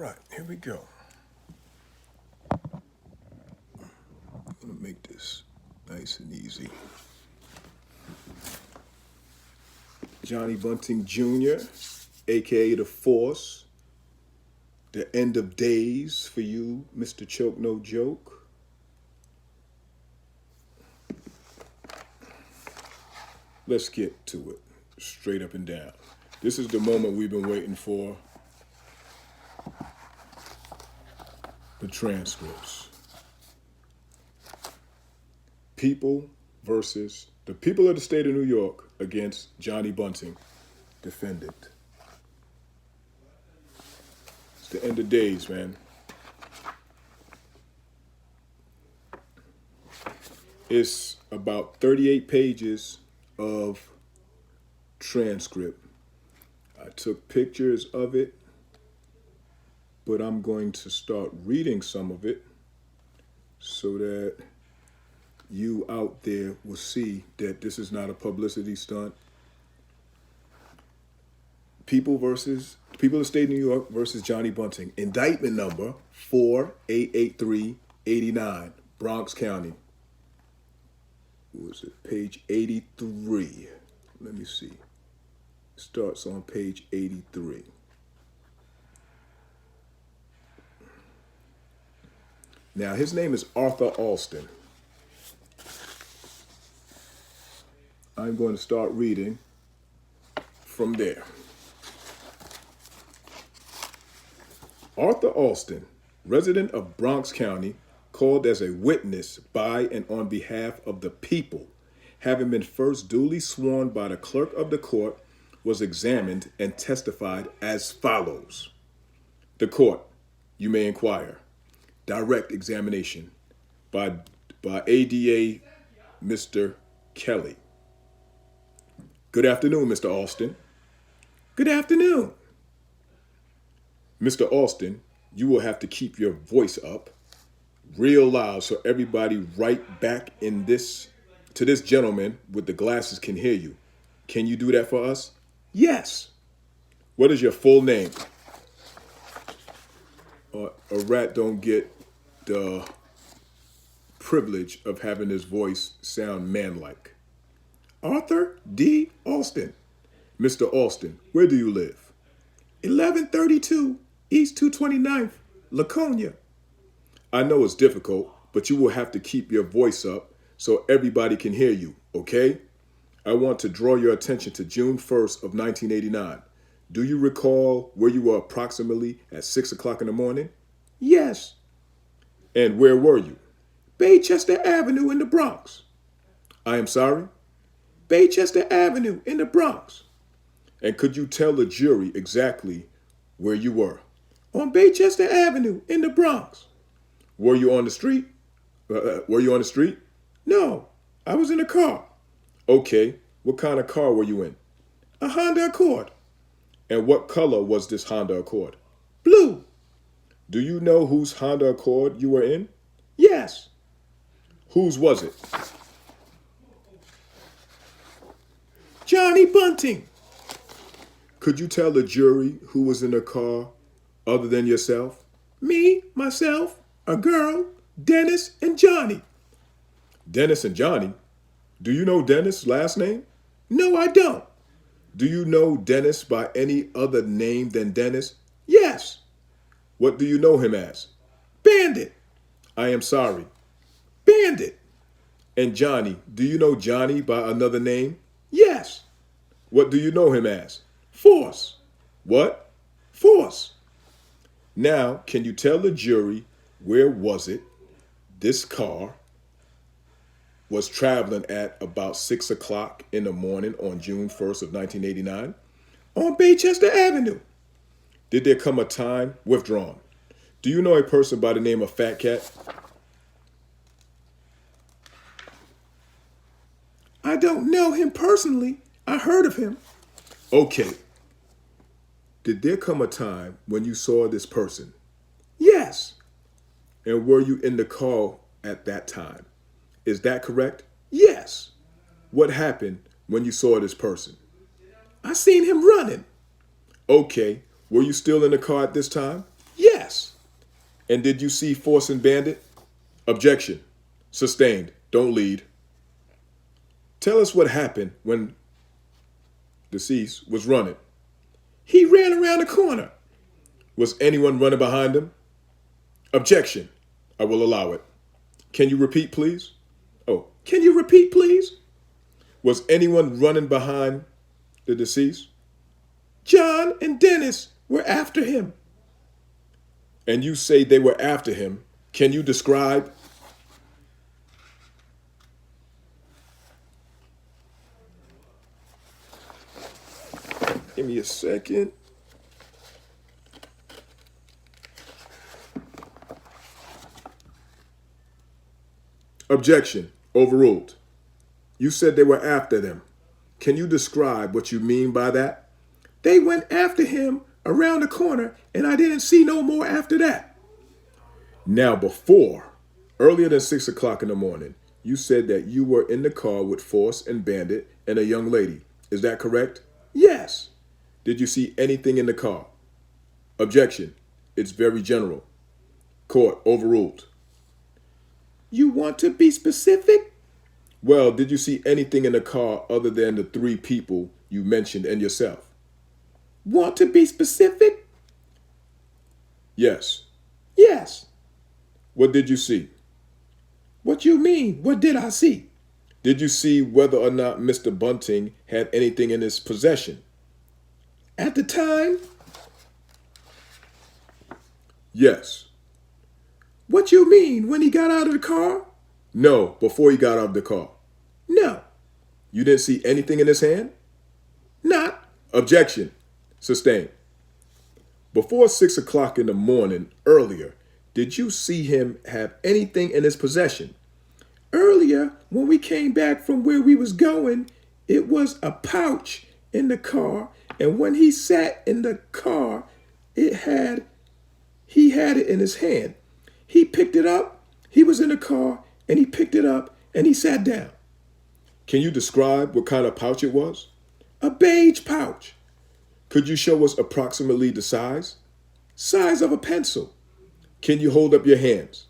right, here we go. I'm gonna make this nice and easy. Johnny Bunting Jr., aka The Force. The end of days for you, Mr. Choke No Joke. Let's get to it, straight up and down. This is the moment we've been waiting for. The transcripts. People versus the people of the state of New York against Johnny Bunting, defendant. It's the end of days, man. It's about 38 pages of transcript. I took pictures of it, but I'm going to start reading some of it so that you out there will see that this is not a publicity stunt. People of the state of New York versus Johnny Bunting. Indictment number 488389, Bronx County. What was it? Page 83. Let me see. Starts on page 83. Now, his name is Arthur Alston. I'm going to start reading from there. Arthur Alston, resident of Bronx County, called as a witness by and on behalf of the people, having been first duly sworn by the clerk of the court, was examined and testified as follows. The court, you may inquire. Direct examination by ADA Mr. Kelly. Good afternoon, Mr. Alston. Good afternoon. Mr. Alston, you will have to keep your voice up real loud so everybody right back to this gentleman with the glasses can hear you. Can you do that for us? Yes. What is your full name? A rat don't get the privilege of having his voice sound manlike. Arthur D. Alston. Mr. Alston, where do you live? 1132 East 229th, Laconia. I know it's difficult, but you will have to keep your voice up so everybody can hear you, okay? I want to draw your attention to June 1st of 1989. Do you recall where you were approximately at 6 o'clock in the morning? Yes. And where were you? Baychester Avenue in the Bronx. I am sorry? Baychester Avenue in the Bronx. And could you tell the jury exactly where you were? On Baychester Avenue in the Bronx. Were you on the street? No, I was in a car. Okay, what kind of car were you in? A Honda Accord. And what color was this Honda Accord? Blue. Do you know whose Honda Accord you were in? Yes. Whose was it? Johnny Bunting. Could you tell the jury who was in the car other than yourself? Me, myself, a girl, Dennis, and Johnny. Dennis and Johnny? Do you know Dennis' last name? No, I don't. Do you know Dennis by any other name than Dennis? Yes. What do you know him as? Bandit. I am sorry. Bandit. And Johnny, do you know Johnny by another name? Yes. What do you know him as? Force. What? Force. Now, can you tell the jury where was it this car was traveling at about 6 o'clock in the morning on June 1st of 1989? On Baychester Avenue. Did there come a time withdrawn? Do you know a person by the name of Fat Cat? I don't know him personally. I heard of him. Okay. Did there come a time when you saw this person? Yes. And were you in the car at that time? Is that correct? Yes. What happened when you saw this person? I seen him running. Okay. Were you still in the car at this time? Yes. And did you see Force and Bandit? Objection. Sustained. Don't lead. Tell us what happened when deceased was running. He ran around the corner. Was anyone running behind him? Objection. I will allow it. Can you repeat, please? Oh, can you repeat, please? Was anyone running behind the deceased? John and Dennis were after him. And you say they were after him. Can you describe? Give me a second. Objection. Overruled. You said they were after them. Can you describe what you mean by that? They went after him around the corner, and I didn't see no more after that. Now, earlier than 6 o'clock in the morning, you said that you were in the car with Force and Bandit and a young lady. Is that correct? Yes. Did you see anything in the car? Objection. It's very general. Court overruled. You want to be specific? Well, did you see anything in the car other than the 3 people you mentioned and yourself? Want to be specific? Yes. Yes. What did you see? What you mean? What did I see? Did you see whether or not Mr. Bunting had anything in his possession? At the time? Yes. What you mean, when he got out of the car? No, before he got out of the car. No. You didn't see anything in his hand? Not. Objection. Sustained. Before 6 o'clock in the morning, earlier, did you see him have anything in his possession? Earlier, when we came back from where we was going, it was a pouch in the car, and when he sat in the car, he had it in his hand. He picked it up, he was in the car, and he picked it up, and he sat down. Can you describe what kind of pouch it was? A beige pouch. Could you show us approximately the size? Size of a pencil. Can you hold up your hands?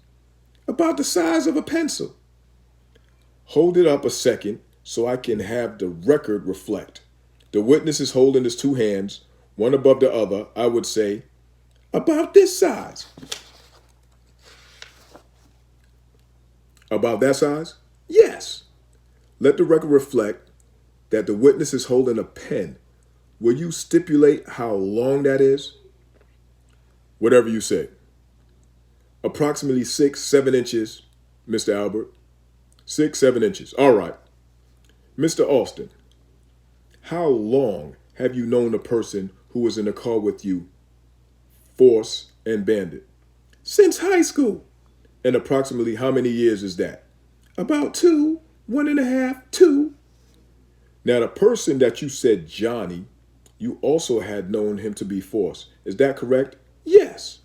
About the size of a pencil. Hold it up a second so I can have the record reflect. The witness is holding his 2 hands, one above the other, I would say, about this size. About that size? Yes. Let the record reflect that the witness is holding a pen. Will you stipulate how long that is? Whatever you say. Approximately 6-7 inches, Mr. Albert. 6-7 inches. All right. Mr. Alston, how long have you known the person who was in the car with you, Force and Bandit? Since high school. And approximately how many years is that? About 2, 1.5, 2. Now, the person that you said Johnny, you also had known him to be Force. Is that correct? Yes.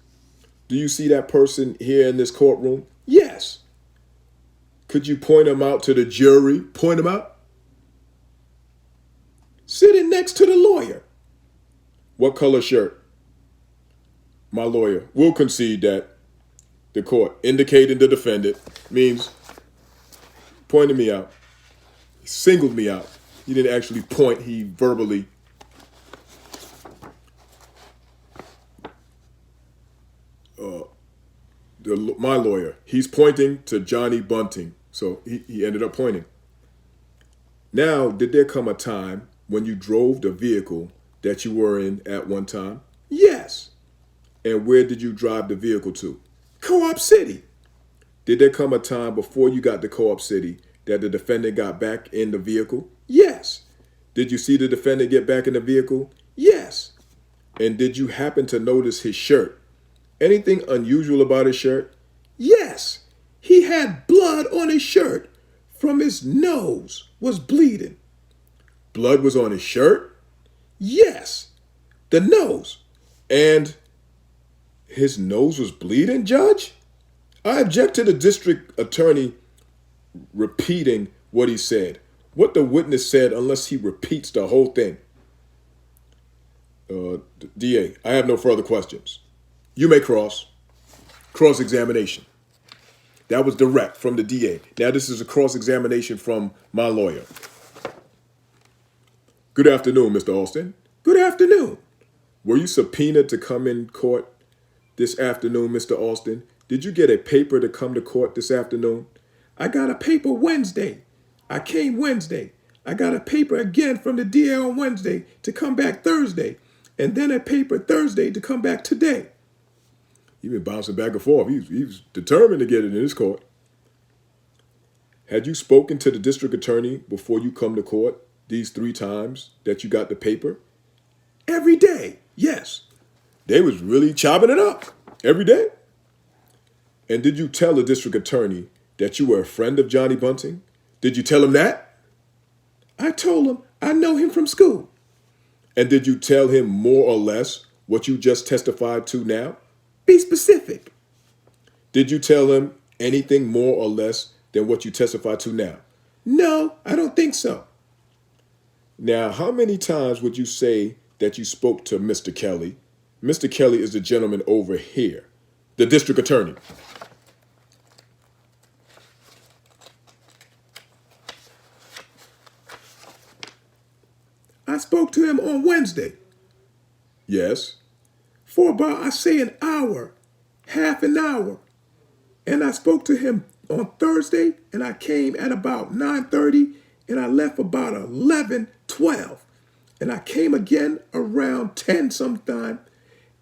Do you see that person here in this courtroom? Yes. Could you point him out to the jury? Point him out? Sitting next to the lawyer. What color shirt? My lawyer will concede that the court indicating the defendant means pointed me out. He singled me out. He didn't actually point, he verbally. My lawyer, he's pointing to Johnny Bunting. So he ended up pointing. Now, did there come a time when you drove the vehicle that you were in at one time? Yes. And where did you drive the vehicle to? Co-op City. Did there come a time before you got to Co-op City that the defendant got back in the vehicle? Yes. Did you see the defendant get back in the vehicle? Yes. And did you happen to notice his shirt? Anything unusual about his shirt? Yes. He had blood on his shirt from his nose was bleeding. Blood was on his shirt? Yes. The nose. And his nose was bleeding, Judge? I object to the district attorney repeating what he said. What the witness said, unless he repeats the whole thing. DA, I have no further questions. You may cross. Cross-examination. That was direct from the DA. Now this is a cross-examination from my lawyer. Good afternoon, Mr. Alston. Good afternoon. Were you subpoenaed to come in court this afternoon, Mr. Alston? Did you get a paper to come to court this afternoon? I got a paper Wednesday. I came Wednesday. I got a paper again from the DA on Wednesday to come back Thursday. And then a paper Thursday to come back today. He's been bouncing back and forth. He's determined to get it in his court. Had you spoken to the district attorney before you come to court these 3 times that you got the paper? Every day, yes. They was really chopping it up every day. And did you tell the district attorney that you were a friend of Johnny Bunting? Did you tell him that? I told him I know him from school. And did you tell him more or less what you just testified to now? Be specific. Did you tell him anything more or less than what you testified to now? No, I don't think so. Now, how many times would you say that you spoke to Mr. Kelly? Mr. Kelly is the gentleman over here, the district attorney. I spoke to him on Wednesday. Yes. For about, I say, an hour, half an hour. And I spoke to him on Thursday, and I came at about 9:30, and I left about 11, 12. And I came again around 10 sometime,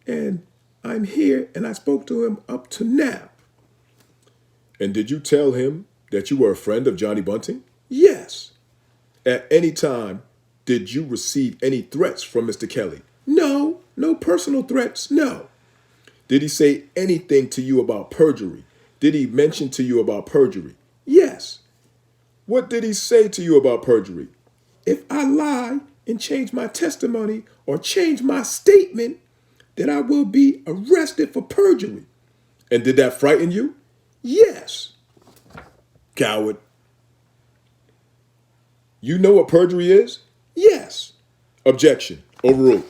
and I'm here, and I spoke to him up to now. And did you tell him that you were a friend of Johnny Bunting? Yes. At any time, did you receive any threats from Mr. Kelly? No, no personal threats, no. Did he say anything to you about perjury? Did he mention to you about perjury? Yes. What did he say to you about perjury? If I lie and change my testimony or change my statement, then I will be arrested for perjury. And did that frighten you? Yes. Coward. You know what perjury is? Yes. Objection. Overruled.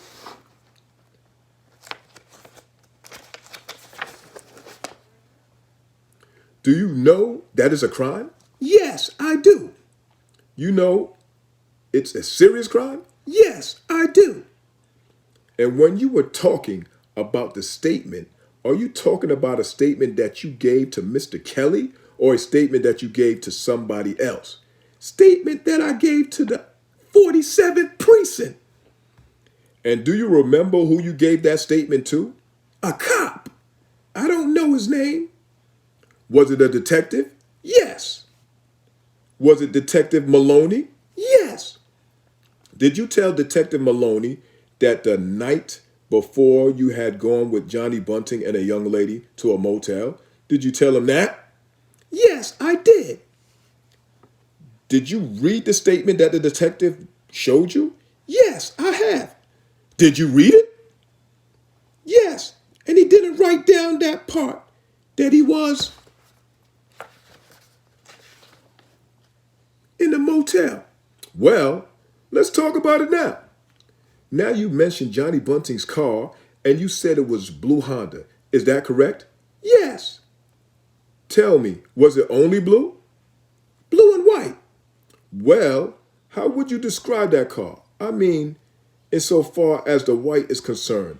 Do you know that is a crime? Yes, I do. You know it's a serious crime? Yes, I do. And when you were talking about the statement, are you talking about a statement that you gave to Mr. Kelly or a statement that you gave to somebody else? Statement that I gave to the 47th precinct. And do you remember who you gave that statement to? A cop. I don't know his name. Was it a detective? Yes. Was it Detective Maloney? Yes. Did you tell Detective Maloney that the night before you had gone with Johnny Bunting and a young lady to a motel? Did you tell him that? Yes, I did. Did you read the statement that the detective showed you? Yes, I have. Did you read it? Yes, and he didn't write down that part that he was in the motel. Well, let's talk about it now. Now you mentioned Johnny Bunting's car and you said it was blue Honda. Is that correct? Yes. Tell me, was it only blue? Blue and white. Well, how would you describe that car? I mean, insofar as the white is concerned.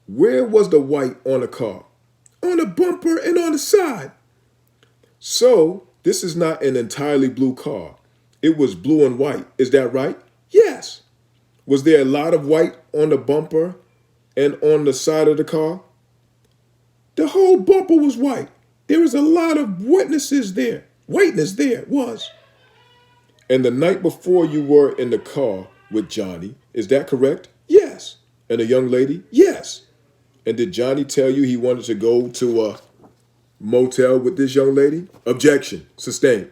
Where was the white on the car? On the bumper and on the side. So, this is not an entirely blue car. It was blue and white. Is that right? Yes. Was there a lot of white on the bumper and on the side of the car? The whole bumper was white. There was a lot of witnesses there. Whiteness there was. And the night before you were in the car with Johnny, is that correct? Yes. And a young lady? Yes. And did Johnny tell you he wanted to go to a motel with this young lady? Objection. Sustained.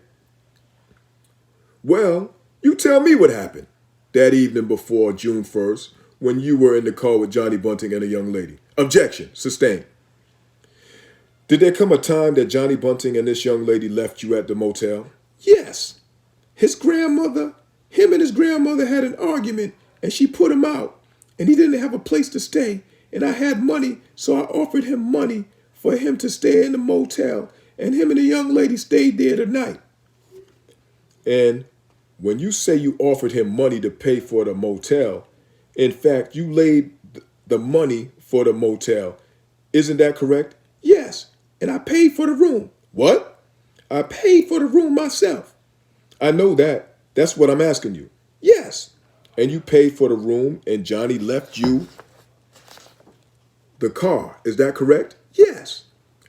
Well, you tell me what happened that evening before June 1st when you were in the car with Johnny Bunting and a young lady. Objection. Sustained. Did there come a time that Johnny Bunting and this young lady left you at the motel? Yes. Him and his grandmother had an argument and she put him out and he didn't have a place to stay and I had money, so I offered him money for him to stay in the motel, and him and the young lady stayed there tonight. And when you say you offered him money to pay for the motel, in fact, you laid the money for the motel. Isn't that correct? Yes. And I paid for the room. What? I paid for the room myself. I know that. That's what I'm asking you. Yes. And you paid for the room and Johnny left you the car. Is that correct? Yes.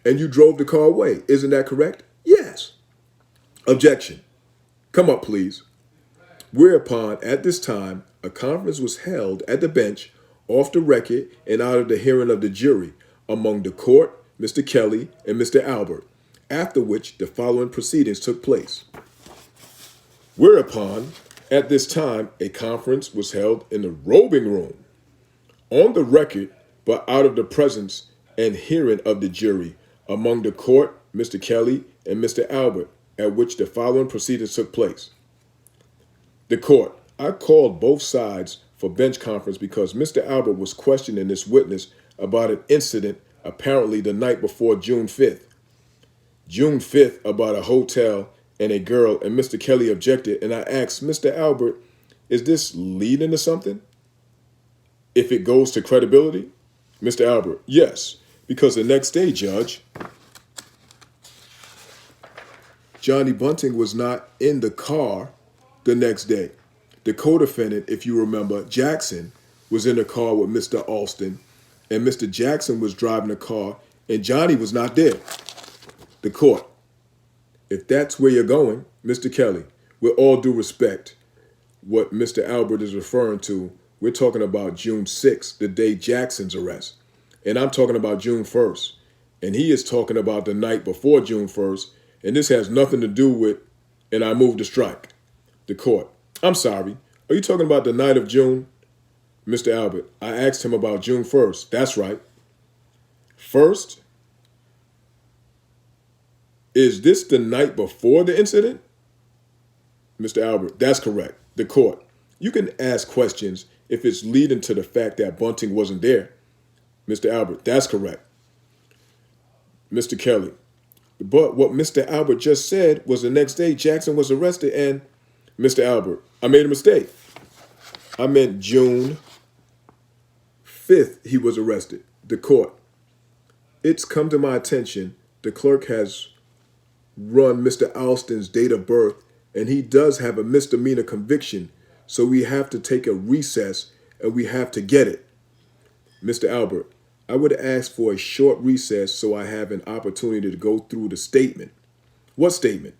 And you drove the car away. Isn't that correct? Yes. Objection. Come up, please. Whereupon, at this time, a conference was held at the bench, off the record and out of the hearing of the jury, among the court, Mr. Kelly, and Mr. Albert, after which the following proceedings took place. Whereupon, at this time, a conference was held in the robing room, on the record, but out of the presence and hearing of the jury, among the court, Mr. Kelly, and Mr. Albert, at which the following proceedings took place. The court, I called both sides for bench conference because Mr. Albert was questioning this witness about an incident apparently the night before June 5th. June 5th about a hotel and a girl, and Mr. Kelly objected, and I asked Mr. Albert, is this leading to something? If it goes to credibility? Mr. Albert, yes, because the next day, Judge, Johnny Bunting was not in the car the next day. The co-defendant, if you remember, Jackson, was in the car with Mr. Alston, and Mr. Jackson was driving the car, and Johnny was not there. The court, if that's where you're going, Mr. Kelly, with all due respect, what Mr. Albert is referring to, we're talking about June 6th, the day Jackson's arrest. And I'm talking about June 1st. And he is talking about the night before June 1st, and this has nothing to do with, and I moved to strike. The court, I'm sorry, are you talking about the night of June? Mr. Albert, I asked him about June 1st. That's right. First, is this the night before the incident? Mr. Albert, that's correct. The court, you can ask questions if it's leading to the fact that Bunting wasn't there. Mr. Albert, that's correct. Mr. Kelly, but what Mr. Albert just said was the next day Jackson was arrested and Mr. Albert, I made a mistake. I meant June 5th he was arrested. The court, it's come to my attention the clerk has run Mr. Alston's date of birth and he does have a misdemeanor conviction, so we have to take a recess and we have to get it. Mr. Albert, I would ask for a short recess so I have an opportunity to go through the statement. What statement?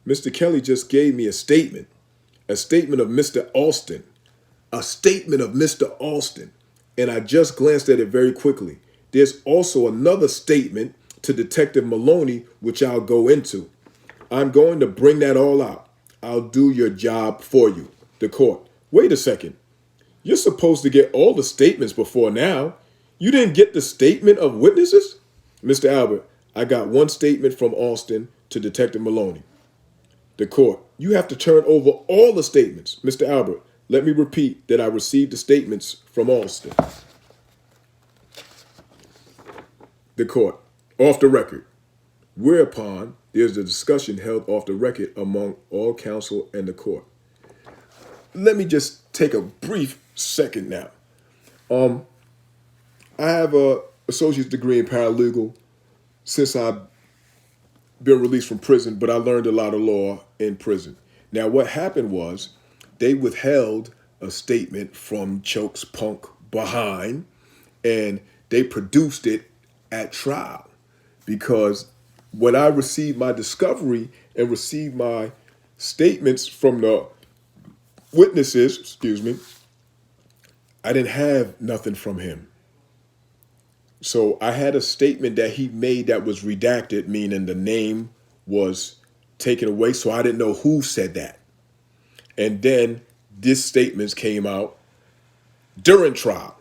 Mr. Kelly just gave me a statement of Mr. Alston, a statement of Mr. Alston, and I just glanced at it very quickly. There's also another statement to Detective Maloney, which I'll go into. I'm going to bring that all out. I'll do your job for you. The court, wait a second. You're supposed to get all the statements before now. You didn't get the statement of witnesses? Mr. Albert, I got one statement from Alston to Detective Maloney. The court, you have to turn over all the statements. Mr. Albert, let me repeat that I received the statements from Alston. The court, off the record. Whereupon there's a discussion held off the record among all counsel and the court. Let me just take a brief second now. I have a associate's degree in paralegal since I've been released from prison, but I learned a lot of law in prison. Now, what happened was they withheld a statement from Choke's punk behind, and they produced it at trial because when I received my discovery and received my statements from the witnesses, I didn't have nothing from him. So I had a statement that he made that was redacted, meaning the name was taken away. So I didn't know who said that. And then this statement came out during trial.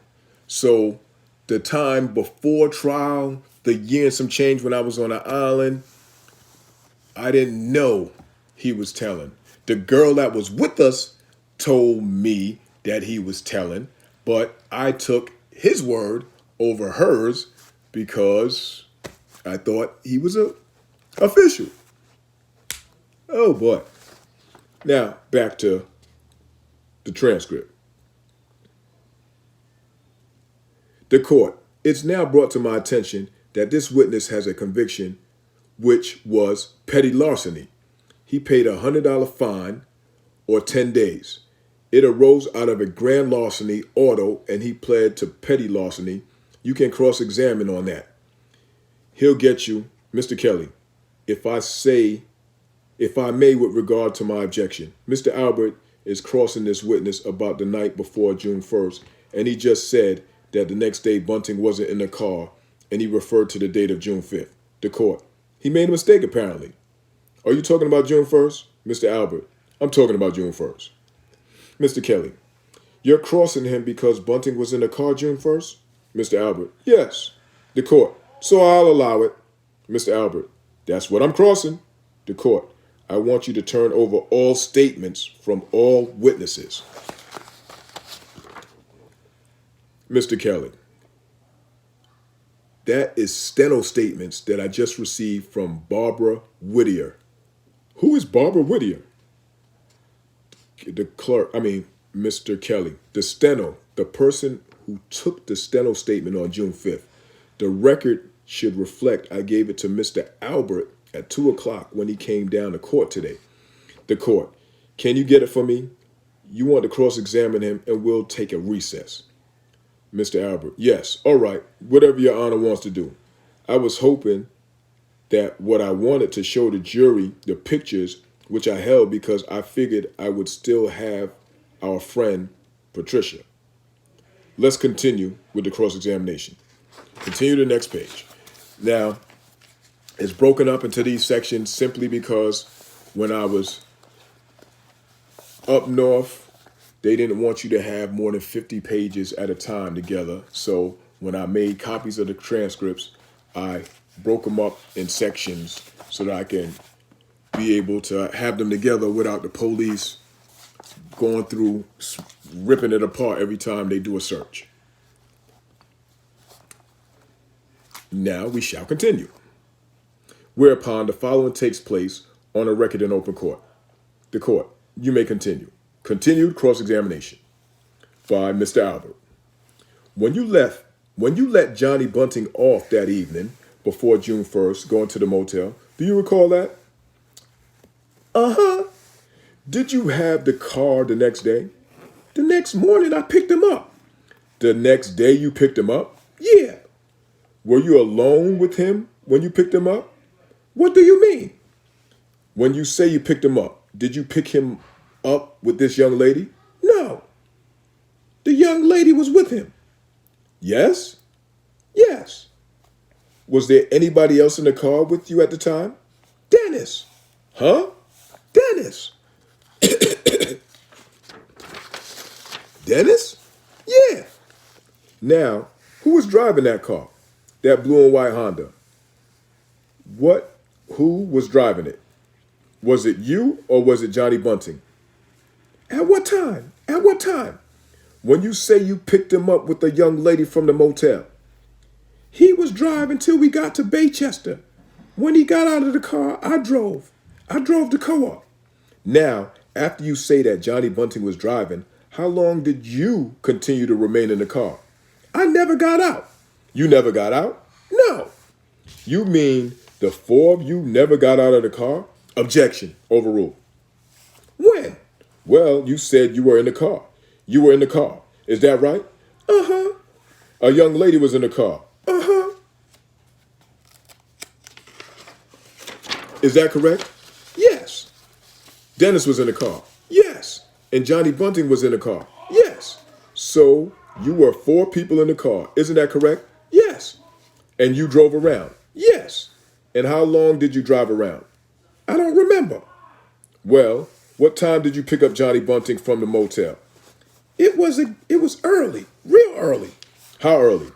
So the time before trial, the year and some change when I was on the island, I didn't know he was telling. The girl that was with us told me that he was telling, but I took his word over hers because I thought he was a official. Oh boy. Now, back to the transcript. The court. It's now brought to my attention that this witness has a conviction which was petty larceny. He paid a $100 fine or 10 days. It arose out of a grand larceny auto and he pled to petty larceny. You can cross-examine on that. He'll get you, Mr. Kelly, if I may with regard to my objection. Mr. Albert is crossing this witness about the night before June 1st, and he just said that the next day Bunting wasn't in the car, and he referred to the date of June 5th. The court. He made a mistake, apparently. Are you talking about June 1st? Mr. Albert, I'm talking about June 1st. Mr. Kelly, you're crossing him because Bunting was in the car June 1st? Mr. Albert, yes. The court. So I'll allow it. Mr. Albert, that's what I'm crossing. The court. I want you to turn over all statements from all witnesses. Mr. Kelly, that is steno statements that I just received from Barbara Whittier. Who is Barbara Whittier? The clerk, Mr. Kelly, the steno, the person who took the steno statement on June 5th. The record should reflect I gave it to Mr. Albert at 2 o'clock when he came down to court today. The court, can you get it for me? You want to cross-examine him and we'll take a recess. Mr. Albert, yes, all right, whatever your honor wants to do. I was hoping that what I wanted to show the jury the pictures which I held because I figured I would still have our friend Patricia. Let's continue with the cross-examination. Continue to the next page. Now, it's broken up into these sections simply because when I was up north, they didn't want you to have more than 50 pages at a time together. So when I made copies of the transcripts, I broke them up in sections so that I can be able to have them together without the police going through, ripping it apart every time they do a search. Now we shall continue. Whereupon the following takes place on a record in open court. The court, you may continue. Continued cross-examination by Mr. Albert. When you let Johnny Bunting off that evening before June 1st, going to the motel, do you recall that? Uh-huh. Did you have the car the next day? The next morning I picked him up. The next day you picked him up? Yeah. Were you alone with him when you picked him up? What do you mean? When you say you picked him up, did you pick him up with this young lady? No. The young lady was with him. Yes? Yes. Was there anybody else in the car with you at the time? Dennis. Huh? Dennis. Dennis? Yeah. Now, who was driving that car? That blue and white Honda. Who was driving it? Was it you or was it Johnny Bunting? At what time? At what time? When you say you picked him up with the young lady from the motel. He was driving till we got to Baychester. When he got out of the car, I drove. I drove to co-op. Now, after you say that Johnny Bunting was driving, how long did you continue to remain in the car? I never got out. You never got out? No. You mean the four of you never got out of the car? Objection. Overruled. When? Well, you said you were in the car. You were in the car. Is that right? Uh-huh. A young lady was in the car. Uh-huh. Is that correct? Yes. Dennis was in the car. Yes. And Johnny Bunting was in the car. Yes. So you were four people in the car. Isn't that correct? Yes. And you drove around? Yes. And how long did you drive around? I don't remember. Well, what time did you pick up Johnny Bunting from the motel? It was early, real early. How early?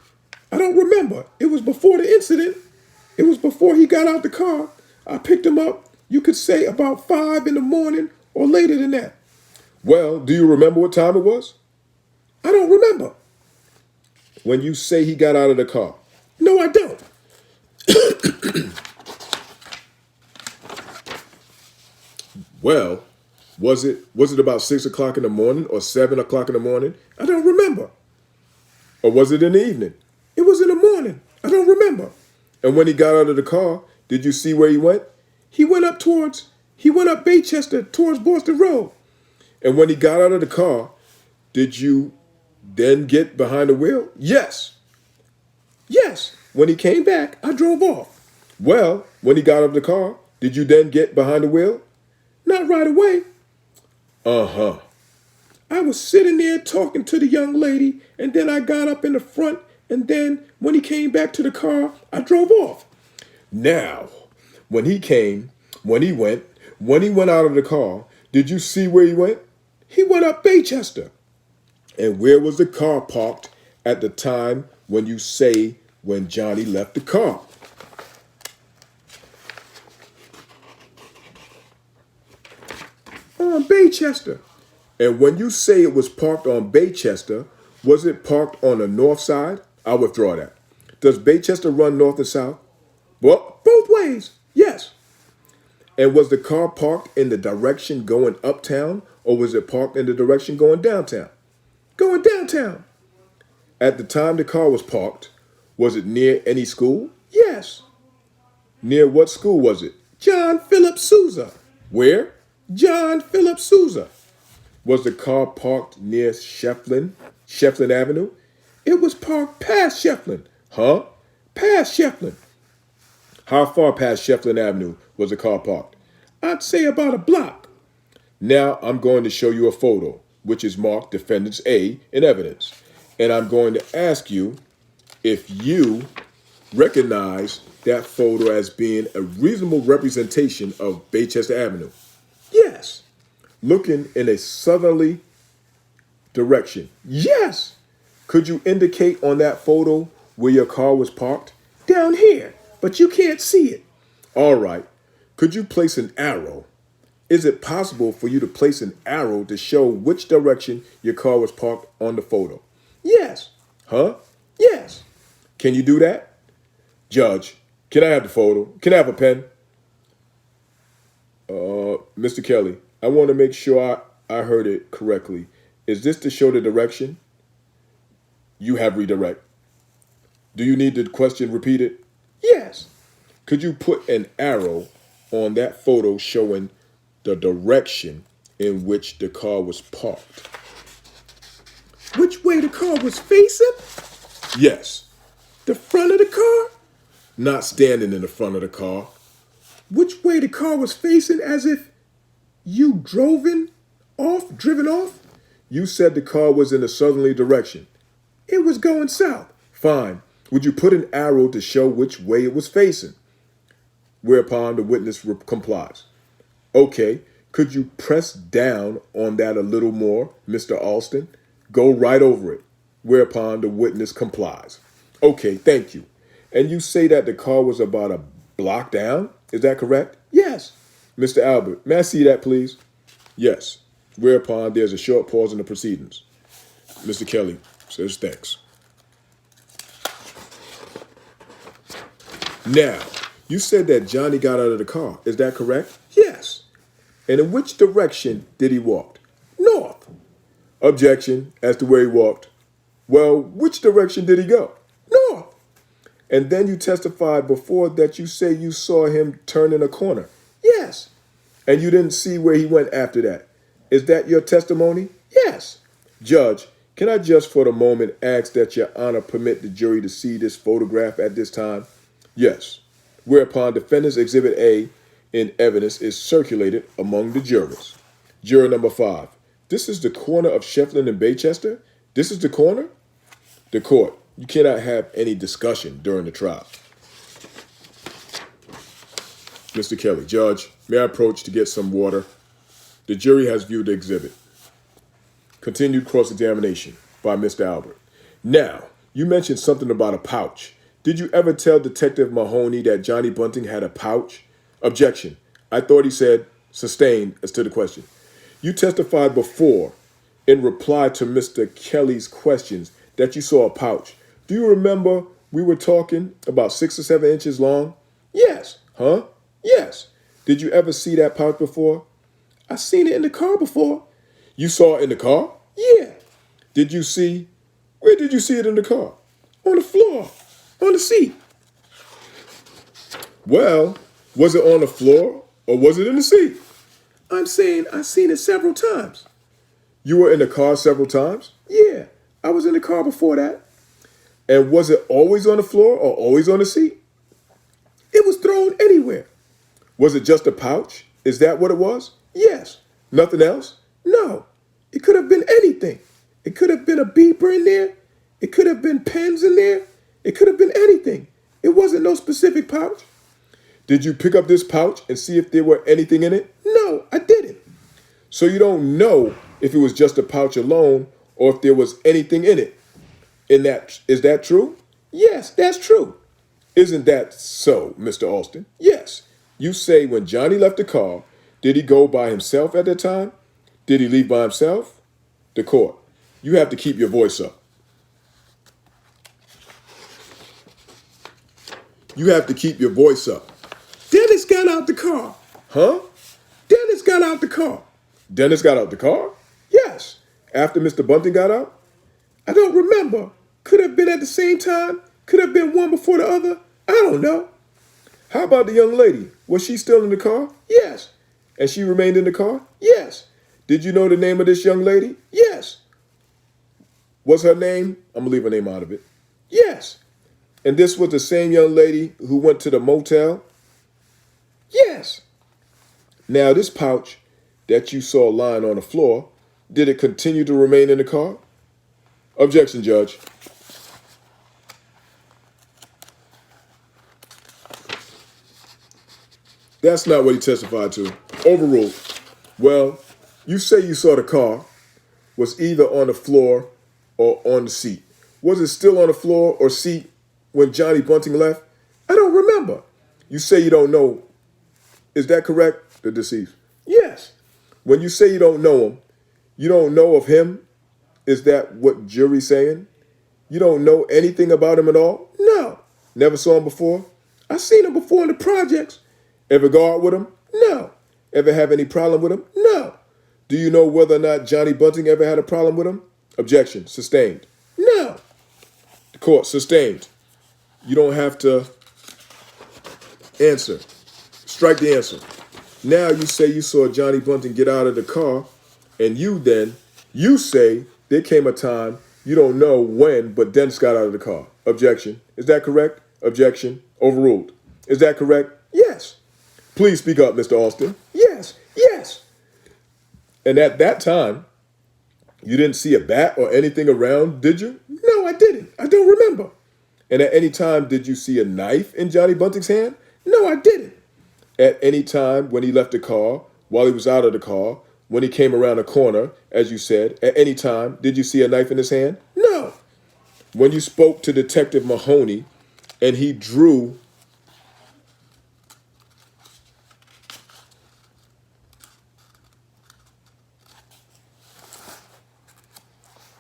I don't remember. It was before the incident. It was before he got out the car. I picked him up, you could say about 5 in the morning or later than that. Well, do you remember what time it was? I don't remember. When you say he got out of the car? No, I don't. Well, was it about 6 o'clock in the morning or 7 o'clock in the morning? I don't remember. Or was it in the evening? It was in the morning. I don't remember. And when he got out of the car, did you see where he went? He went up Baychester towards Boston Road. And when he got out of the car, did you then get behind the wheel? Yes. Yes. When he came back, I drove off. Well, when he got out of the car, did you then get behind the wheel? Not right away. Uh-huh. I was sitting there talking to the young lady, and then I got up in the front, and then when he came back to the car, I drove off. Now, when he went out of the car, did you see where he went? He went up Baychester. And where was the car parked at the time when Johnny left the car? On Baychester. And when you say it was parked on Baychester, was it parked on the north side? I'll withdraw that. Does Baychester run north and south? Well, both ways, yes. And was the car parked in the direction going uptown, or was it parked in the direction going downtown? Going downtown. At the time the car was parked, was it near any school? Yes. Near what school was it? John Philip Sousa. Where? John Philip Sousa. Was the car parked near Shefflin Avenue? It was parked past Shefflin. Huh? Past Shefflin. How far past Shefflin Avenue was the car parked? I'd say about a block. Now I'm going to show you a photo, which is marked Defendants A in evidence. And I'm going to ask you if you recognize that photo as being a reasonable representation of Baychester Avenue. Yes. Looking in a southerly direction. Yes. Could you indicate on that photo where your car was parked? Down here, but you can't see it. All right. Could you place an arrow? Is it possible for you to place an arrow to show which direction your car was parked on the photo? Yes. Huh? Yes. Can you do that? Judge, can I have the photo? Can I have a pen? Mr. Kelly, I want to make sure I heard it correctly. Is this to show the direction? You have redirect. Do you need the question repeated? Yes. Could you put an arrow on that photo showing the direction in which the car was parked? Which way the car was facing? Yes. The front of the car? Not standing in the front of the car. Which way the car was facing, as if you driven off? You said the car was in a southerly direction. It was going south. Fine. Would you put an arrow to show which way it was facing? Whereupon the witness complies. Okay. Could you press down on that a little more, Mr. Alston? Go right over it. Whereupon the witness complies. Okay, thank you. And you say that the car was about a block down? Is that correct? Yes. Mr. Albert, may I see that, please? Yes. Whereupon there's a short pause in the proceedings. Mr. Kelly says thanks. Now, you said that Johnny got out of the car. Is that correct? Yes. And in which direction did he walk? North. Objection as to where he walked. Well, which direction did he go? North. And then you testified before that you say you saw him turning a corner. Yes. And you didn't see where he went after that. Is that your testimony? Yes. Judge, can I just for the moment ask that your honor permit the jury to see this photograph at this time? Yes. Whereupon defendant's exhibit A in evidence is circulated among the jurors. Juror number 5. This is the corner of Shefflin and Baychester? This is the corner? The court. You cannot have any discussion during the trial. Mr. Kelly, Judge, may I approach to get some water? The jury has viewed the exhibit. Continued cross-examination by Mr. Albert. Now, you mentioned something about a pouch. Did you ever tell Detective Mahoney that Johnny Bunting had a pouch? Objection. I thought he said sustained as to the question. You testified before in reply to Mr. Kelly's questions that you saw a pouch. Do you remember we were talking about 6 or 7 inches long? Yes. Huh? Yes. Did you ever see that pouch before? I seen it in the car before. You saw it in the car? Yeah. Did you see? Where did you see it in the car? On the floor. On the seat. Well, was it on the floor or was it in the seat? I'm saying I seen it several times. You were in the car several times? Yeah, I was in the car before that. And was it always on the floor or always on the seat? It was thrown anywhere. Was it just a pouch? Is that what it was? Yes. Nothing else? No. It could have been anything. It could have been a beeper in there. It could have been pens in there. It could have been anything. It wasn't no specific pouch. Did you pick up this pouch and see if there were anything in it? No, I didn't. So you don't know if it was just a pouch alone or if there was anything in it. Is that true? Yes, that's true. Isn't that so, Mr. Alston? Yes. You say when Johnny left the car, did he go by himself at that time? Did he leave by himself? The court. You have to keep your voice up. You have to keep your voice up. Dennis got out the car. Huh? Dennis got out the car. Dennis got out the car? Yes. After Mr. Bunting got out? I don't remember. Could have been at the same time. Could have been one before the other. I don't know. How about the young lady? Was she still in the car? Yes. And she remained in the car? Yes. Did you know the name of this young lady? Yes. Was her name? I'm going to leave her name out of it. Yes. And this was the same young lady who went to the motel? Yes. Now, this pouch that you saw lying on the floor, did it continue to remain in the car? Objection, Judge. That's not what he testified to. Overruled. Well, you say you saw the car was either on the floor or on the seat. Was it still on the floor or seat when Johnny Bunting left? I don't remember. You say you don't know. Is that correct? The deceased. Yes. When you say you don't know him, you don't know of him. Is that what jury's saying? You don't know anything about him at all? No. Never saw him before? I seen him before in the projects. Ever go out with him? No. Ever have any problem with him? No. Do you know whether or not Johnny Bunting ever had a problem with him? Objection. Sustained. No. The court. Sustained. You don't have to answer. Strike the answer. Now you say you saw Johnny Bunting get out of the car, and you say there came a time, you don't know when, but Dennis got out of the car. Objection. Is that correct? Objection. Overruled. Is that correct? Yes. Please speak up, Mr. Alston. Yes. Yes. And at that time, you didn't see a bat or anything around, did you? No, I didn't. I don't remember. And at any time, did you see a knife in Johnny Bunting's hand? No, I didn't. At any time when he left the car, while he was out of the car, when he came around a corner, as you said, at any time, did you see a knife in his hand? No. When you spoke to Detective Mahoney and he drew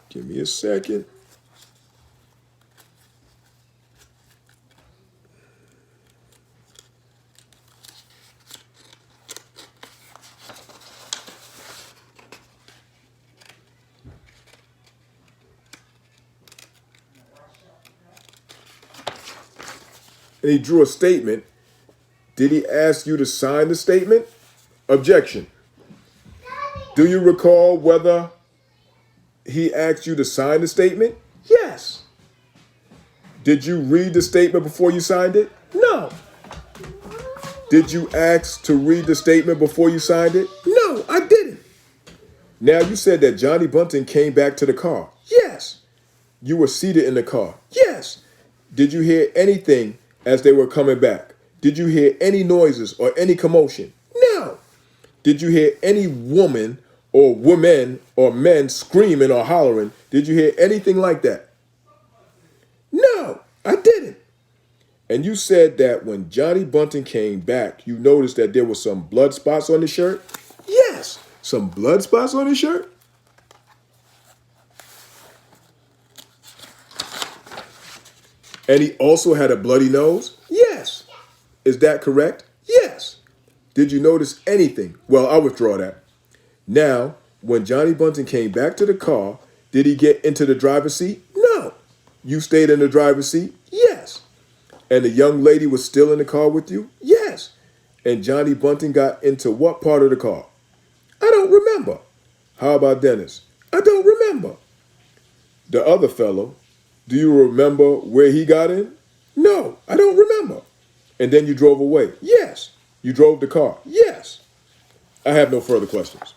Give me a second. And he drew a statement. Did he ask you to sign the statement? Objection. Do you recall whether he asked you to sign the statement? Yes. Did you read the statement before you signed it? No. Did you ask to read the statement before you signed it? No, I didn't. Now you said that Johnny Bunting came back to the car. Yes. You were seated in the car. Yes. Did you hear anything as they were coming back? Did you hear any noises or any commotion? No. Did you hear any woman or women or men screaming or hollering? Did you hear anything like that? No, I didn't. And you said that when Johnny Bunting came back, you noticed that there were some blood spots on his shirt? Yes, some blood spots on his shirt? And he also had a bloody nose? Yes. Is that correct? Yes. Did you notice anything? Well, I'll withdraw that. Now, when Johnny Bunting came back to the car, did he get into the driver's seat? No. You stayed in the driver's seat? Yes. And the young lady was still in the car with you? Yes. And Johnny Bunting got into what part of the car? I don't remember. How about Dennis? I don't remember. The other fellow, do you remember where he got in? No, I don't remember. And then you drove away? Yes. You drove the car? Yes. I have no further questions.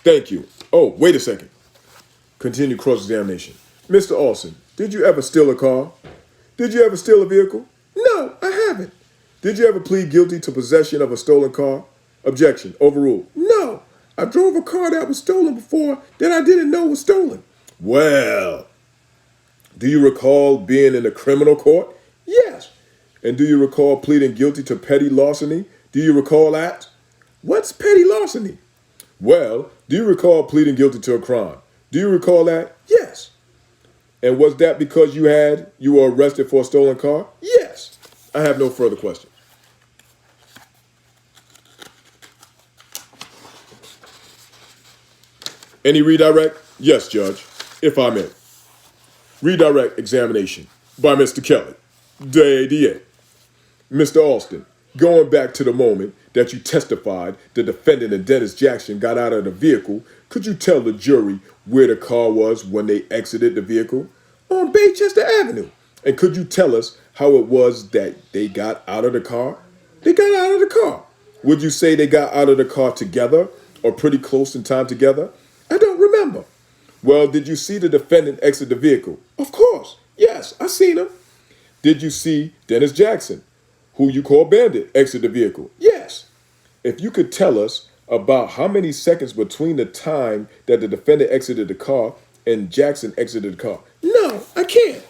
Thank you. Oh, wait a second. Continue cross-examination. Mr. Alston, did you ever steal a car? Did you ever steal a vehicle? No, I haven't. Did you ever plead guilty to possession of a stolen car? Objection. Overruled. No, I drove a car that was stolen before that I didn't know was stolen. Well, do you recall being in a criminal court? Yes. And do you recall pleading guilty to petty larceny? Do you recall that? What's petty larceny? Well, do you recall pleading guilty to a crime? Do you recall that? Yes. And was that because you were arrested for a stolen car? Yes. I have no further questions. Any redirect? Yes, Judge, if I may. Redirect examination by Mr. Kelly. DA. Mr. Alston, going back to the moment that you testified the defendant and Dennis Jackson got out of the vehicle, could you tell the jury where the car was when they exited the vehicle? On Baychester Avenue. And could you tell us how it was that they got out of the car? They got out of the car. Would you say they got out of the car together or pretty close in time together? I don't remember. Well, did you see the defendant exit the vehicle? Of course. Yes, I seen him. Did you see Dennis Jackson, who you call Bandit, exit the vehicle? Yes. If you could tell us about how many seconds between the time that the defendant exited the car and Jackson exited the car. No, I can't.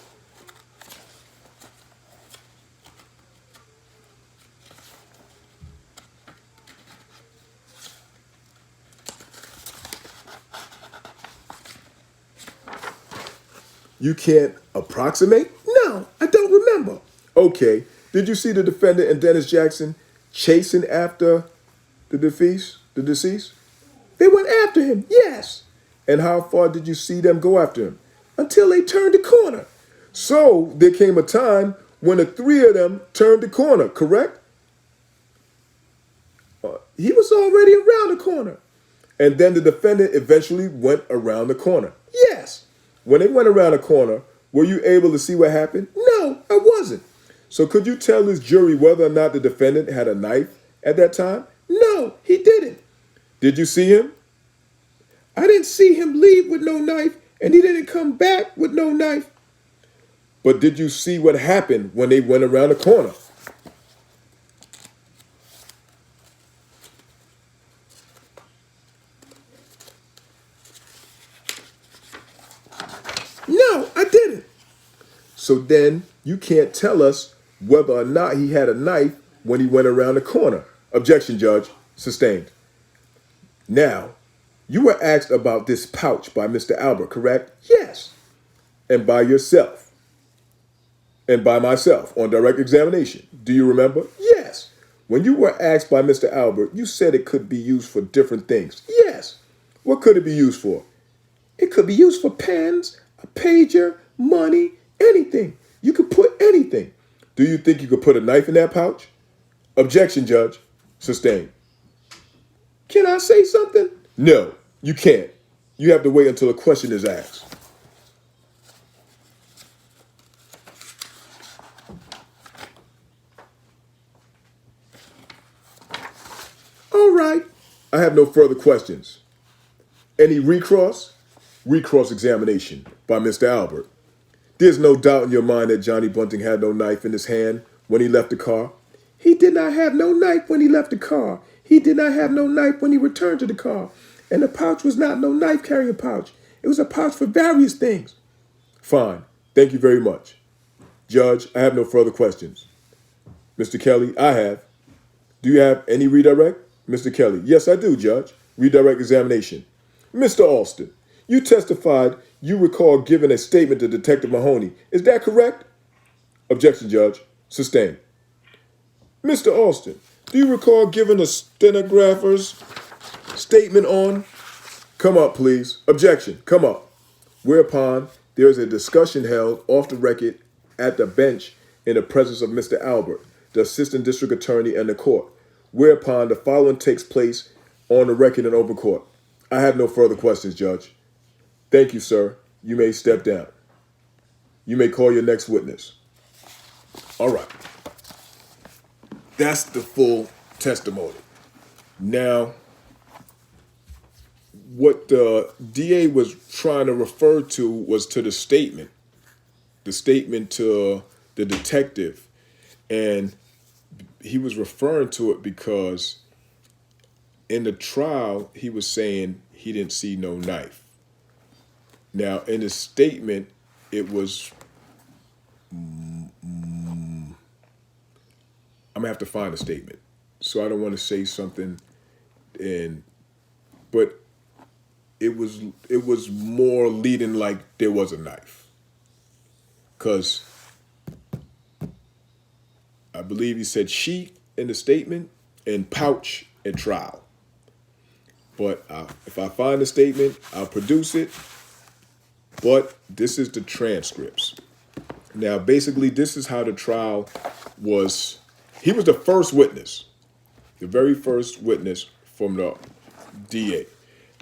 You can't approximate? No, I don't remember. Okay, did you see the defendant and Dennis Jackson chasing after the deceased? They went after him, yes. And how far did you see them go after him? Until they turned the corner. So there came a time when the three of them turned the corner, correct? He was already around the corner. And then the defendant eventually went around the corner. Yes. When they went around the corner, were you able to see what happened? No, I wasn't. So could you tell this jury whether or not the defendant had a knife at that time? No, he didn't. Did you see him? I didn't see him leave with no knife, and he didn't come back with no knife. But did you see what happened when they went around the corner? No, I didn't. So then you can't tell us whether or not he had a knife when he went around the corner. Objection, Judge. Sustained. Now, you were asked about this pouch by Mr. Albert, correct? Yes. And by yourself. And by myself on direct examination. Do you remember? Yes. When you were asked by Mr. Albert, you said it could be used for different things. Yes. What could it be used for? It could be used for pens, a pager, money, anything. You could put anything. Do you think you could put a knife in that pouch? Objection, Judge. Sustained. Can I say something? No, you can't. You have to wait until a question is asked. All right. I have no further questions. Any recross? Recross examination by Mr. Albert. There's no doubt in your mind that Johnny Bunting had no knife in his hand when he left the car. He did not have no knife when he left the car. He did not have no knife when he returned to the car. And the pouch was not no knife carrying pouch. It was a pouch for various things. Fine. Thank you very much. Judge, I have no further questions. Mr. Kelly, I have. Do you have any redirect? Mr. Kelly, yes, I do, Judge. Redirect examination. Mr. Alston, You testified you recall giving a statement to Detective Mahoney. Is that correct? Objection, Judge. Sustained. Mr. Alston, do you recall giving a stenographer's statement on? Come up, please. Objection. Come up. Whereupon there is a discussion held off the record at the bench in the presence of Mr. Albert, the Assistant District Attorney, and the court. Whereupon the following takes place on the record in open court. I have no further questions, Judge. Thank you, sir. You may step down. You may call your next witness. All right. That's the full testimony. Now, what the DA was trying to refer to was to the statement to the detective. And he was referring to it because in the trial, he was saying he didn't see no knife. Now, in his statement, it was, I'm gonna have to find a statement. So I don't want to say something, but it was more leading like there was a knife. Because I believe he said sheath in the statement and pouch at trial. But if I find the statement, I'll produce it. But this is the transcripts. Now, basically, this is how the trial was. He was the first witness, the very first witness from the DA.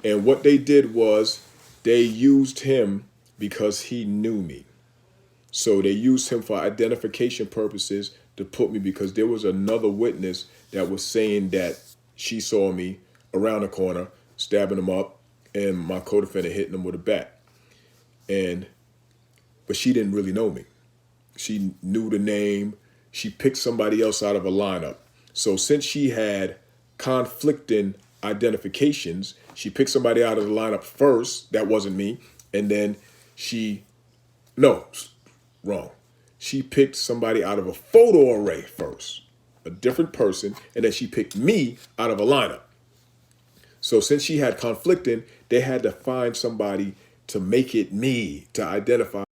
And what they did was they used him because he knew me. So they used him for identification purposes to put me, because there was another witness that was saying that she saw me around the corner, stabbing him up, and my co-defendant hitting him with a bat. But she didn't really know me. She knew the name. She picked somebody else out of a lineup. So since she had conflicting identifications, she picked somebody out of the lineup first. That wasn't me. And then she picked somebody out of a photo array first, a different person, and then she picked me out of a lineup. So since she had conflicting, they had to find somebody to make it me, to identify